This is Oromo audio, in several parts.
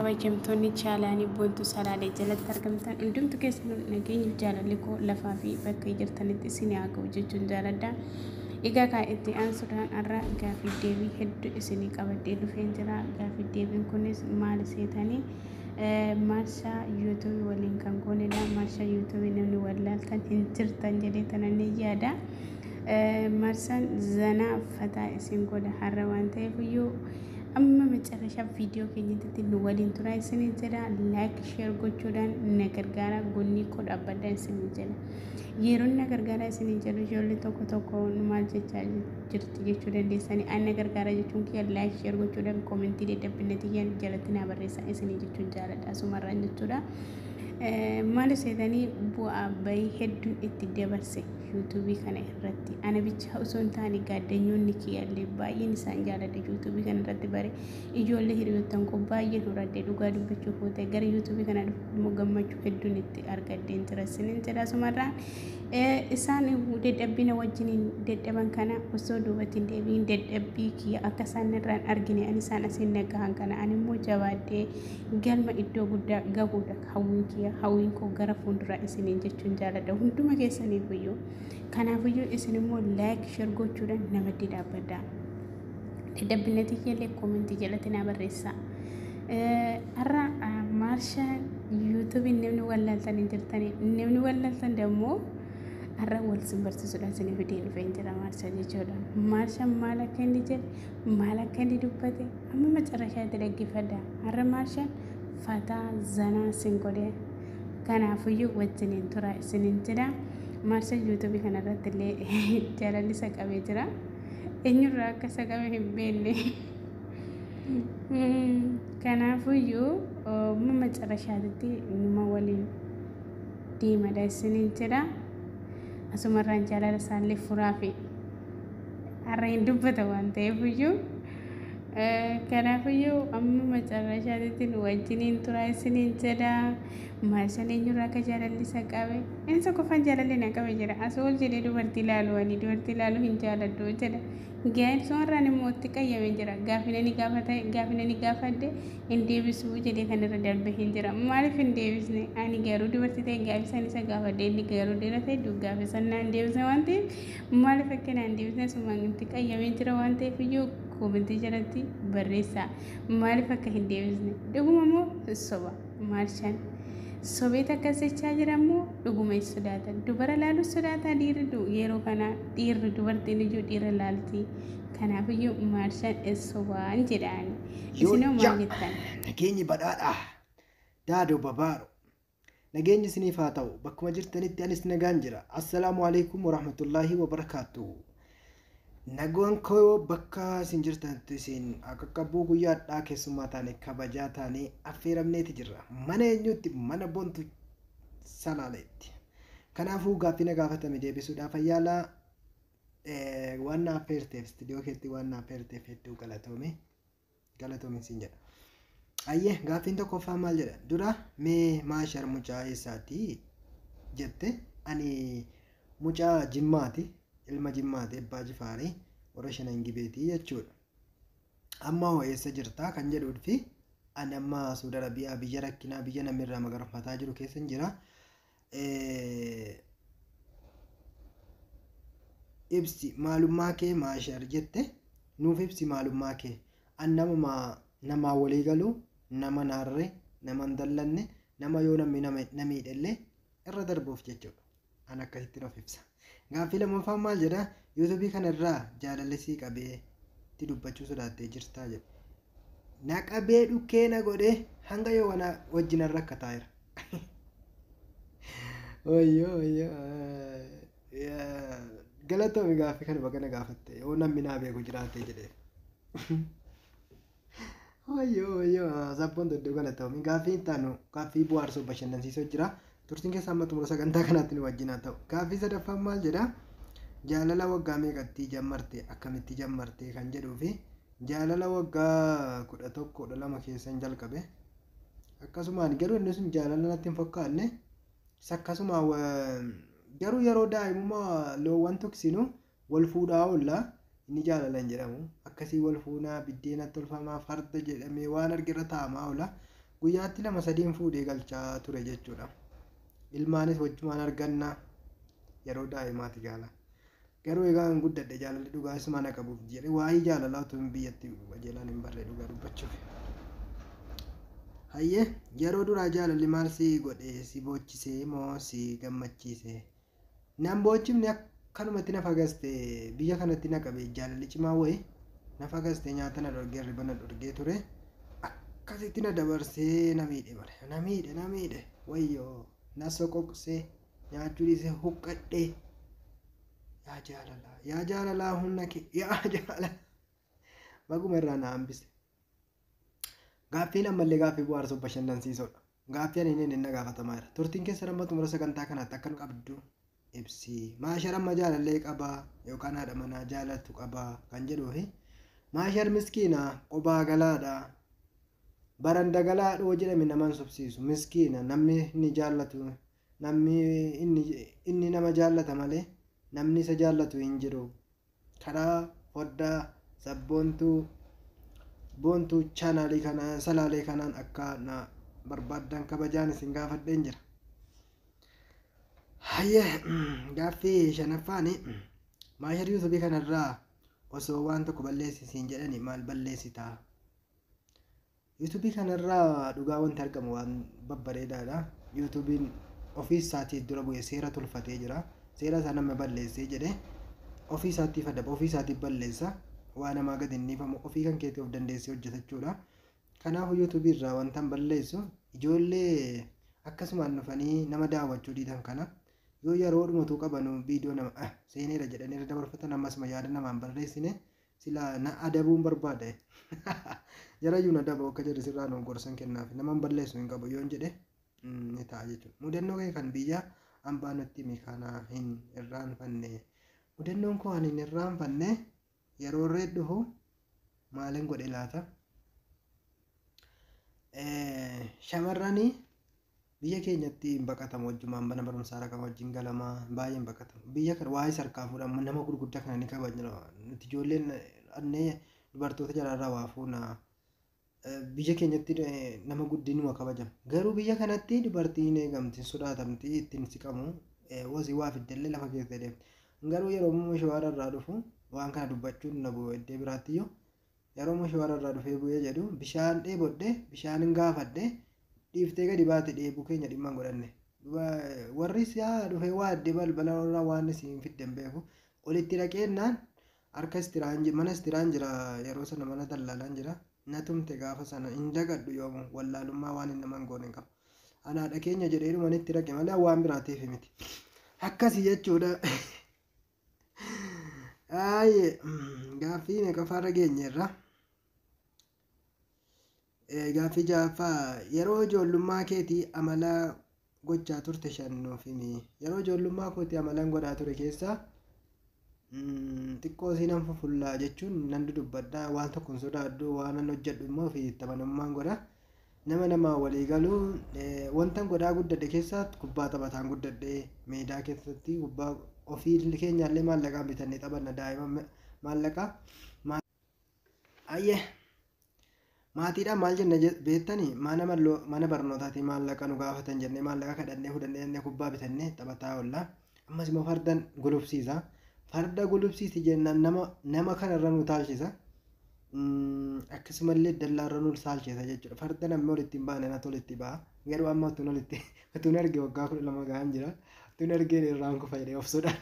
kabajamtoonni chaalaanii boontu salaalee jalatti argamtan hundumtu keessan nageenya jaalalli koo lafaa fi bakka jirtanitti isin haa ga'u jechuun jaaladha. Egaa kan itti aansuudhaan har'a gaaffii deebii hedduu isinii qabadhee dhufeen jira. Gaaffii deebiin kunis maal seetanii marshaa yuutuubii waliin kan goonedha. Marshaa yuutuubii namni wallaaltan hin jirtan jedhee tanan ni yaada. Marsaan zanaa fataa isin godha har'a waan ta'eef iyyuu amma መጨረሻ ቪዲዮ ከኝተት ነው ወሊን ቱራ ስንጀራ ላይክ ሼር ጎቾዳን ነገር ጋራ ጎኒ ኮድ አባዳን ስንጀራ የሩን ነገር ጋራ ስንጀራ ጆል ቶኮ ቶኮ ማልቸቻ ጅርት ጀቹ ደንደሳኒ አን ነገር ጋራ ጀቹን ከ ላይክ ሼር ጎቾዳን ኮሜንት ደደብነት ያን ጀለትና በረሳ ስንጀቹን ጃለዳ ሱመራን ጀቹዳ ማለት ሰይዳኒ ቡአ በይ ሄዱ እትደበርሰ ዩቲዩብ ከነ ረቲ አነ ብቻ ኡሶን ታኒ ጋደኞን ንኪያለ ባይን ሳንጃለደ ዩቲዩብ ከነ ረቲ ባሬ ኢጆለ ሂሪዮተን ኮ ባየ ዱራደ ዱጋ ዱብቹ ፎተ ገር ዩቲዩብ ከነ ሙገመቹ ሄዱን እት አርጋደን ትረስንን ተዳ ሱመራ ኢሳን ደደብነ ወጅኒ ደደበን ከነ ኡሶ ዱበት እንደቢን ደደቢ ኪ አከሳነራን አርግኒ አንሳን አሲነጋን ከነ አንሞ ጀባደ ገልማ ኢዶ ጉዳ ገቡዳ ሀዊንኪ ሀዊን ኮ ገረ ፉንድራ ኢስኒን ጀቹን ጃለደ ሁንዱማ ከሰኒ ብዩ ከናፍዩ ኢስኒሞ ላይክ ሼር ጎቹዳን ነመዲ ዳበዳ ደደብነት ይየለ ኮሜንት ይየለትና በረሳ አራ ማርሻ ዩቲዩብ ነምን ወላልተን እንጀርተን ነምን ወላልተን ደሞ አራ ወልስን በርስ ሱዳን ቪዲዮ ፈንጀራ ማርሻ ጀቾዳ ማርሻ ማለከን ዲጀ ማለከን ዲዱበቴ አመ መጨረሻ ተደግፈዳ አራ ማርሻ ፋታ ዘና ሲንጎዴ ከናፍዩ ወጅኔን ቱራ ስንንጀዳ ማርሻ ዩቲዩብ ከነረትለ ጃላሊ ሰቀቤ ጅራ እኙራ ከሰቀቤ ህቤኔ ከናፍዩ መጨረሻቲ ማወሊን ዲመዳ ስንንጀዳ asumarran jalala salle furafi arrain dubbata wante fuyu kanafuyu amma macarrashatitin wajjinin tura isinin jeda maashane nyura ka jalalli saqabe ensa ko fan jalalle na qabe jira asol jede dubarti lalu hin jaladdo jeda gain sonrani motti qayyame jira gafinani gafadde indebisu jede kanira darbe hin jira malif indebisne ani garu dubarti tay gafisani sa gafadde ni garu dirate du gafisanna indebisne wante malif kana indebisne sumanti qayyame jira wante fiyo kominti jarati barresa malif ka indebisne dugumamo soba marshan sobeta kasechaa jiramu dhuguma sodata dubara laalu sodata dhiirdu yeroo kana dhiirri dubartiin ijoo dhiira laalti kanaafuu maarshaan eessobaan jedhaan isinoo maal jettan nageenyi badhaadha daadoo babaaro nageenyi isiniif haa ta'u bakkuma jirtanitti anis nagaan jira assalaamu alaykum warahmatullaahi wabarakaatuh nagaan koo bakka isin jirtanitti isin akka qabbuu guyyaadhaa keessummaa taane kabajaa taane affeeramneeti jirra mana eenyutti mana bontu salaaleetti kanaafuu gaaffii gaafatame deebisuudhaaf ayyaalaa waan affeerteef istiidiyoo keetti waan affeerteef hedduu galatoome siin jedha ayyee gaaffiin tokkoffaa maal jedha dura mee maashar mucaa eessaati jette ani mucaa jimmaati ilma jimmaati abbaa jifaarii warra shanan gibeetii jechuudha amma eessa jirtaa kan jedhuufi ani amma Saudi Arabiyaa biyya rakkinaa biyya namirraa magarfataa jiru keessan jira ibsi maalummaa kee maashar jette nuuf ibsi maalummaa kee an nama walii galu nama naarre nama dallanne nama yoo namni dhellee irra darbuuf jechuudha an akkasitti nuuf ibsa gaaffii lammaffaa maal jedha yuutuubii kanarraa jaalallisii qabee itti dubbachuu sodaattee jirtaa jedha na qabee dhukkee na godhe hanga yoo wana wajjin rakkataa jira oyyo galatoomi gaaffii kana bagana gaafatte yoo namni naa beeku jiraatee jedhee oyyo sabboon doddoo galatoomi gaaffii taanu gaaffii bu'aarsoo bashannansiisoo jira turtiin keessaa amma xumura sagantaa kanaatti ni wajjin haa ta'u gaaffii sadaffaan maal jedha jaalala waggaa meeqatti jammarte akkamitti jammarte kan jedhuu fi jaalala waggaa 11-12 keessan jalqabe akkasumaan garuu inni sun jaalala natti hin fakkaanne akkasuma garuu yeroo daa'imummaa loowwan tuksinu wal fuudhaa oolla inni jaalala hin jedhamu akkasii wal fuunaa biddeena tolfamaa farda jedhamee waan argirra taa'amaa oola guyyaatti 2-3 fuudhee galchaa ture jechuudha. Ilmaanis wajjumaan arganna yeroo daa'imaati jaalala. Garuu egaan guddadhe jaalalli dhugaas mana qabuuf jedhe waa'ee jaalalaa utuu biyyatti qajeelaan hin barree dhugaa dubbachuuf. Hayyee yeroo duraa jaalalli maal si godhe si boochisee moo si gammachiise? Nan boocifne akkanumatti na fagaste biyya kanatti na qabe jaalalli cimaa wayii na fagaste nyaata na dhorgee hirriba na dhorgee ture akkasitti na dabarsee na miidhe wayyoo na soqoqsee nyaachuu dhiisee huqqadhee. Yaa jaalalaa humna kee yaa jaalala baguma irraa na hambise. Gaaffiin ammallee gaaffii bohaarsuuf bashannansiisudha. Gaaffii ani inni na gaafatamaa jira. Turtiin keessa amma xumura sagantaa kanaatti akka nu qabdu ibsi. Maashar amma jaalallee qabaa yookaan haadha manaa jaalatu qabaa kan jedhuufi maashar miskiina qobaa galaadha. Baranda galaadhoo jedhame naman subsiisu miskiina namni inni jaallatu namni inni nama jaallata malee namni isa jaallatu hin jiru. Karaa foddaa sabboontuu boontuu chaanaalii kana salaalee kanaan akka na barbaadan kabajaan isin gaafadheen jira. Hayyee gaaffii shanaffaani maashar yuutuubii kanarraa osoo waan tokko balleessisiin jedhani maal balleessitaa? yuutuubii kanarraa dhugaa wanti argamu waan babbareedaadha. yuutuubiin ofii isaatii dura bu'ee seera tolfatee jira. Seera isaa nama balleessee jedhe ofii isaatiif adaba ofii isaatiif balleessa waan namaa gadi hin dhiifamu ofii kan keetii of dandeessee hojjetachuudha. Kanaafuu yuutuubii irraa wanta hin balleessu ijoollee akkasumaan dhufanii nama daawwachuu diidan kana yoo yeroo dhumatu qabanu viidiyoo nama seeneera jedhanii irra dabarfatan ammasuma yaada namaan barreessine sila na adabuun barbaada. Jarayyuu na adaba akka jedhe sirraa nu gorsan kennaaf naman balleessu hin qabu yoon jedhe ni ta'a jechuudha. Mudannoo kee kan biyya hambaa nutti himi kana hin irraanfanne. Mudannoon koo ani hin irraanfanne yeroo irree dhufu maalin godhe laata? Shamarranii biyya keenyatti hin baqatamu wajjumaan mana barumsaa rakama wajjin galamaa baay'ee hin baqatamu. Biyya kana waa'ee sarkaa fuudhamu nama gurguddaa kana ni kabajna. Nuti ijoolleen annee dubartoota jalaarraa waa fuuna. Biyya keenyatti nama guddinuma kabajama. Garuu biyya kanatti dubartiin eegamti sodaatamti ittiin siqamu wasii waa fiddellee lafa keessa deemti. Garuu yeroo mushawaara irraa dhufu waan kana dubbachuun na bu'u iddoo biraattiyyuu yeroo mushawaara irraa dhufee bu'ee jedhu bishaan dheebodhe bishaan gaafadhe dhiiftee gadi baate dheebuu keenya dhimma hin godhanne. Warri siyaa dhufee waa addee balbala irraa waan isiin fidden beeku olitti dhaqeennaan harka mana istiraan jira yeroo sana mana dallaalaan jira. Na tumte gaafa sana hin dagadhu yoomu wallaalummaa waan hin naman goone qaba. Anaadha keenya jedhee dhumanitti dhaqe malee waan biraatiif miti. Akkasii jechuudha. Gaaffii meeqa faarra geenyerra? Gaaffii ja'affaa yeroo ijoollummaa keetii amala gochaa turte shannuuf himi. Yeroo ijoollummaa kootii amalaan godhaa ture keessaa xiqqoo isiin hanfa fullaa jechuun nan dubbadha waan tokko hin sodaadhu waan nan hojjedhu immoo fi itti amanamummaan godha. Nama walii galuu wantan godhaa guddadhe keessaa kubbaa taphataan guddadhe meedaa keessatti kubbaa ofii keenyaallee maallaqaan bitannee taphanna daa'ima maallaqaa. Ayyee maatiidhaan maal jenna beektanii mana barnootaatii maallaqa nu gaafatan jennee maallaqa kadhannee fudhannee kubbaa bitannee taphataa oolla. Ammas immoo fardan gulufsiisa. Farda gulufsiisi jennaan nama kanarra nu taalchisa. Akkasumallee dallaarra nu taalchisa jechuudha. Farda namni walitti hin baane natu walitti ba'a. Garuu amma utuun arge waggaa 12 gahan jira. Utuun argee irraan kufa jedhee of sodaan.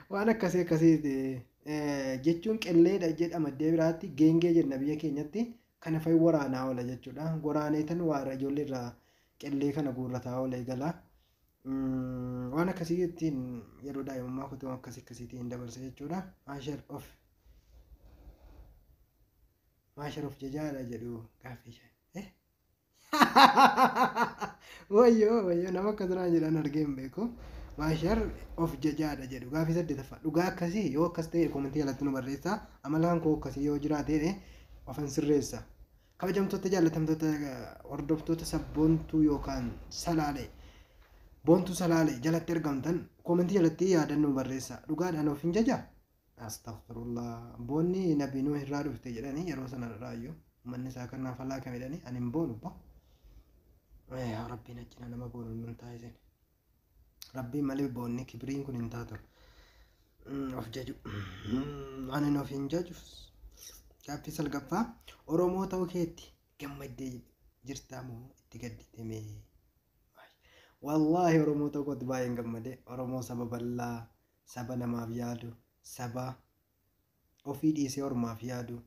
Waan akkasiiti jechuun qelleedha jedhama iddoo biraatti geengee jenna biyya keenyatti kana fa'i waraanaa oola jechuudha. Waraanee tan waara ijoollee irraa qellee kana guurrataa oola eegala. Waan akkasiitiin yeroo daa'imummaa kutuu akkasiitiin dabarse jechuudha. Maashar of jajaadha jedhu gaaffii ishee. Wayyoo nama akkasirraa jedhan argee hin beeku. Maashar of jajaadha jedhu gaaffii 8ffaa. Dhugaa akkasii yoo akkas ta'e komentii jalatti nu barreessaa. Amalaan koo akkasii yoo jiraate ofan sirreessa. Kabajamtoota jaallatamtoota hordoftoota sabboontuu yookaan salaalee. Boontuu salaalee jalatti argamtan komentii jalatti yaadannoo barreessaa. Dhugaadhaan of hin jajaa? Astaghfirullah. Boonni nabiinuu irraa dhufte jedhanii yeroo sana raayyoo. manni isaa kanaaf alaa kam jedhanii ani hin boonu ba rabbiin achina nama boonu nun taasisan rabbiin malee boonni kibriin kun hin taatu of jaju ani of hin jaju gaaffii salgaffaa Oromoo ta'uu keetti gammaddee jirtaa moo itti gaddite mee wallahi Oromoo ta'uu kootti baay'een gammade Oromoo saba bal'aa saba namaaf yaadu saba ofii dhiisee ormaaf yaadu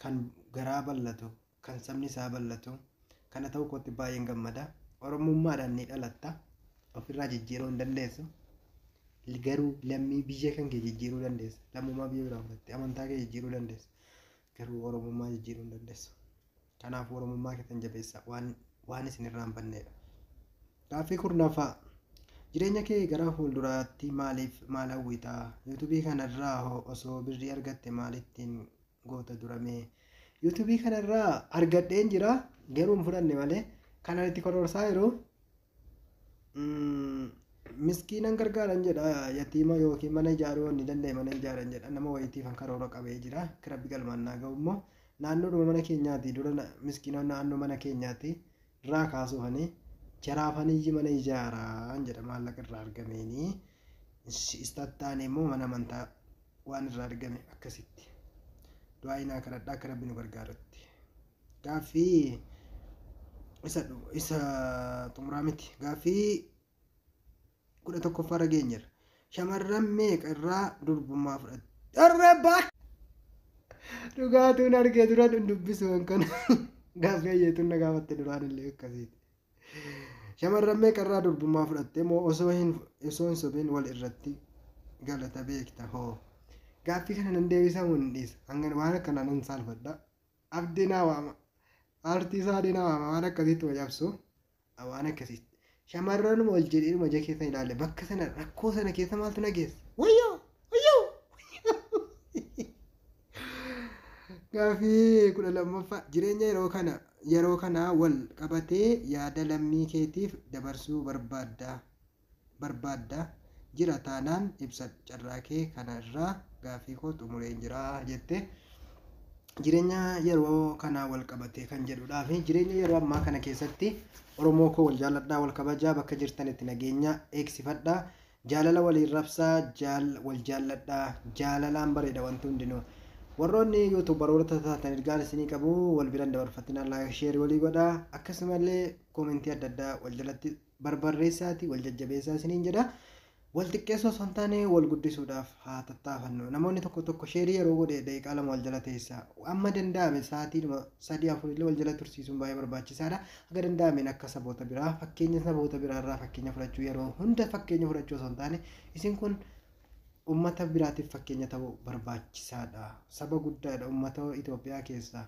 kan garaa bal'atu kan sabni isaa bal'atu kana ta'uu kootti baay'een gammada Oromummaadhaan ni dhalatta ofirraa jijjiiruu hin dandeessu garuu lammii biyya kan kee jijjiiruu dandeessa lammummaa biyya biraa fudhatte amantaa kee jijjiiruu dandeessa garuu Oromummaa jijjiiruu hin dandeessu kanaaf Oromummaa keessan jabeessa waan isin irraa hin banneedha gaaffii kurnaffaa jireenya kee gara fuulduraatti maal hawwitaa yuutuubii kanarraa osoo birrii argatte maalittiin goota duramee yuutuubii kanarraa argadheen jira garuu hin fudhanne malee kana itti kororsaa yeroo miskiinan gargaaran jedha yatiima yookiin mana ijaaruu ni danda'e mana ijaaran jedha nama wayitiifan karoora qabee jira kirabbi galmaannaa ga'u immoo naannoodhuma mana keenyaati dura miskiinonni naannoo mana keenyaati irraa kaasuufanii jaraafanii mana ijaaraan jedha maallaqa irraa argameenii istattaan immoo mana amantaa waan irraa argame akkasitti du'aayinaa kadhadhaa akka rabbi nu gargaarutti gaaffii isa xumuraa miti gaaffii 11ffaa geenyerra shamarran meeqa irraa durbummaa fudhatte arrabaa dhugaatuun argee duraan dubbisuun kan gaaffii ayyeetuun na gaafatte duraan illee akkasiiti shamarran meeqa irraa durbummaa fudhatte moo osoo hin sobiin wal irratti galata beekta hoo gaaffii kana nan deebisamu hin dhiisa hanga waan akkanaa nan saalfadha abdii naa waama aartii isaa adii naa waama waan akkasiitti wajabsu waan akkasiitti shamarran wal jedhee maja keessa ilaale bakka sana rakkoo sana keessa maaltu nageessa wayyoo gaaffii 12ffaa jireenya yeroo kana wal qabatee yaada lammii keetiif dabarsuu barbaadda jira taanaan ibsa carraa kee kanarraa gaaffii koo xumureen jira jette jireenya yeroo kana wal qabatee kan jedhudhaa fi jireenya yeroo ammaa kana keessatti Oromoo koo wal jaalladhaa wal kabajaa bakka jirtanitti nageenya eegsifadhaa jaalala waliin rabsaa wal jaalladhaa jaalalaan bareeda wanti hundinuu warroonni yuutuubaroota taatan ergaan isinii qabu wal biraan dabarfatina laayik sheerii walii godhaa akkasumallee koomentii adda addaa wal jalatti barbareessaati wal jajjabeessaa isiniin jedha wal xiqqeessoo osoo hin taane wal guddisuudhaaf haa tattaafannu namoonni tokko sheerii yeroo godhe daqiiqaa 2 wal jala teessaa amma danda'ame sa'aatii 3-4 illee wal jala tursiisuun baay'ee barbaachisaadha akka danda'ameen akka saboota biraa fakkeenya saboota biraarraa fakkeenya fudhachuu yeroo hunda fakkeenya fudhachuu osoo hin taane isin kun ummata biraatiif fakkeenya ta'uu barbaachisaadha saba guddaadha ummata Itoophiyaa keessaa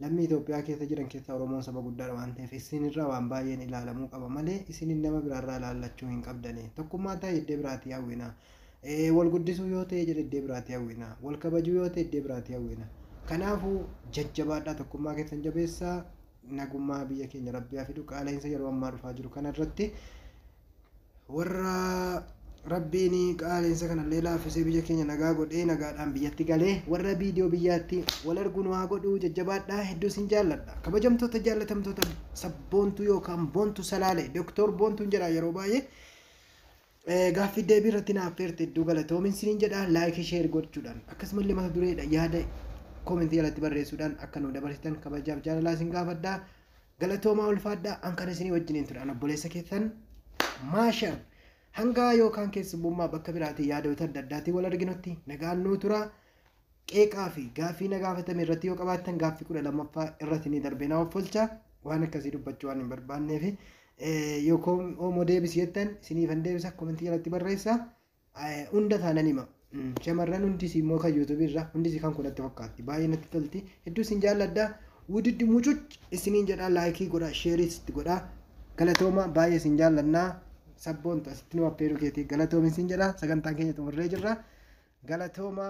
lammii Itoophiyaa keessa jiran keessaa Oromoon saba guddaadha waan ta'eef isinirraa waan baay'een ilaalamuu qaba malee isinin nama biraarraa ilaallachuu hin qabdani tokkummaa ta'e iddee biraatii hawwina wal guddisuu yoo ta'e jedhe iddee biraatii hawwina wal kabajuu yoo ta'e iddee biraatii hawwina kanaafuu jajjabaadhaa tokkummaa keessan jabeessaa nagummaa biyya keenya rabbii haa fidu qaala'insa yeroo ammaa dhufaa jiru kanarratti warra rabbiin qaala'insa kanallee laaffisee biyya keenya nagaa godhee nagaadhaan biyyatti galee warra viidiyoo biyyaatti wal arguun waa godhuu jajjabaadhaa hedduu isin jaalladha kabajamtoota jaalatamtoota sabboontuu yookaan boontuu salaalee doktor boontuun jedha yeroo baay'ee gaaffii deebii irratti naaf feerte hedduu galatoomin isiniin jedha laayikii sheer gochuudhaan akkasumallee mata dureedha yaada koomentii jalatti barreessuudhaan akka nu dabarsitan kabajaaf jaalalaa isin gaafadhaa galatoomaa ulfaadhaa an isinii wajjiniin ture obboleessa keessan maashar hanga yookaan keessummaa bakka biraatii yaadota adda addaatiin wal arginutti nagaan nuu tura qeeqaa fi gaaffii na gaafatame irratti yoo qabaattan gaaffii 12ffaa irratti ni darbee na offolcha waan akkasii dubbachuu waan hin barbaanneef yookaan oomoo deebisi jettan isiniifan deebisa koomentii jalatti barreessa hunda taanan hima shamarran hundis immoo kan yuutuubii irra hundis kan kunatti fakkaatti baay'ee natti tolti hedduu isin jaalladha wudiddi mucuc isiniin jedha laayikii godha sheeriis itti godha galatooma baay'ee isin jaallannaa sabboontu asitti nu affeeruu keetii galatoomi isin jedha sagantaan keenya xumurree jirra galatooma.